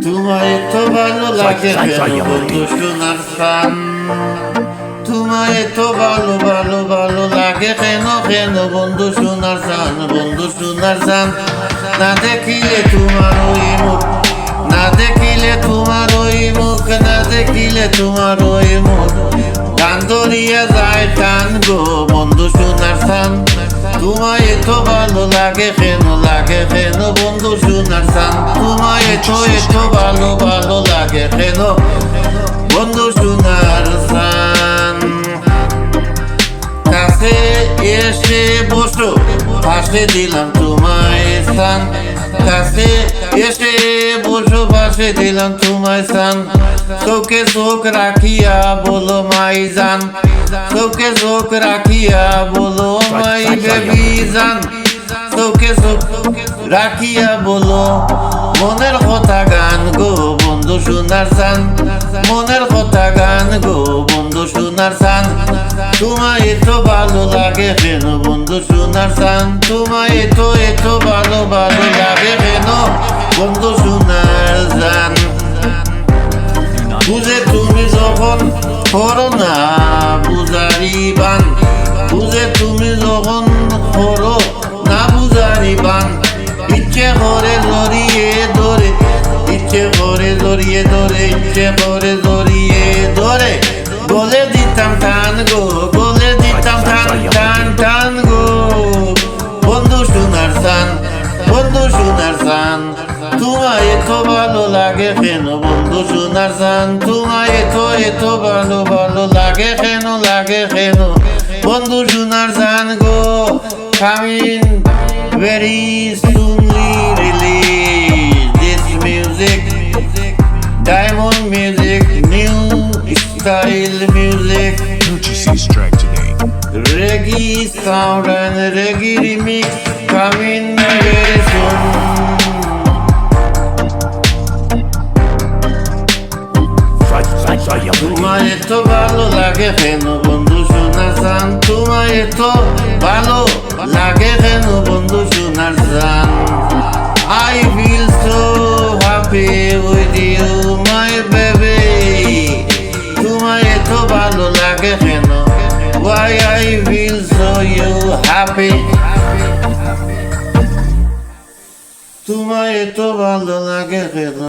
তোমায় তো ভালো লাগে কেন বন্ধু সোনার সান, তোমায় তো ভালো ভালো ভালো লাগে কেন কেন বন্ধু সোনার সান, বন্ধু সোনার সান। না দেখিলে তোমার ওই মুখ, না দেখিলে তোমার ওই মুখ, না দেখিলে তোমার ওই মুখ, গান ধরিয়া যায় টান গো বন্ধু সোনার সান। তোমায় তো ভালো লাগে কেন বন্ধু সোনার সান, তোমায় তো ভালো ভালো লাগে কেন বন্ধু সোনার সান। কাছে এসে বসো পাশে দিলাম তোমায় স্থান, কাছে এসে বসো পাশে দিলাম তোমায় স্থান। চোখে চোখ রাখিয়া বলো মাই জান, চোখে চোখ রাখিয়া বলো মাই বেবি জান, চোখে চোখ রাখিয়া বলো মনের কথা গান গো বন্ধু সোনার সান, মনের কথা গান গো বন্ধু সোনার সান। তোমায় তো ভালো লাগে কেন বন্ধু সোনার সান, তোমায় তো ভালো ভালো লাগে কেন বন্ধু সোনার সান। বুঝে তুমি যখন করো না বুঝারি বান, বুঝে তুমি যখন করো না বুঝারি বান, ইচ্ছে করে জড়িয়ে ধরে, ইচ্ছে করে জড়িয়ে ধরে, ইচ্ছে করে জড়িয়ে ধরে বলে দিতাম টান গো, বলে দিতাম টান টান টান গো বন্ধু সোনার সান, বন্ধু সোনার সান। তোমায় তো ভালো লাগে কেন বন্ধু সোনার সান, তোমায় তো ভালো ভালো লাগে কেন বন্ধু সোনার সান গো। Coming very soonly release this music, Diamond Music, new style music, Purchase this track today. reggae sound and reggae remix coming very soon. তোমায় তো ভালো লাগে কেন বন্ধু সোনার সান, তোমায় তো ভালো লাগে কেন বন্ধু সোনার সান। I feel so happy with you my baby, তোমায় তো ভালো লাগে কেন, why I feel so you happy, তোমায় তো ভালো লাগে কেন।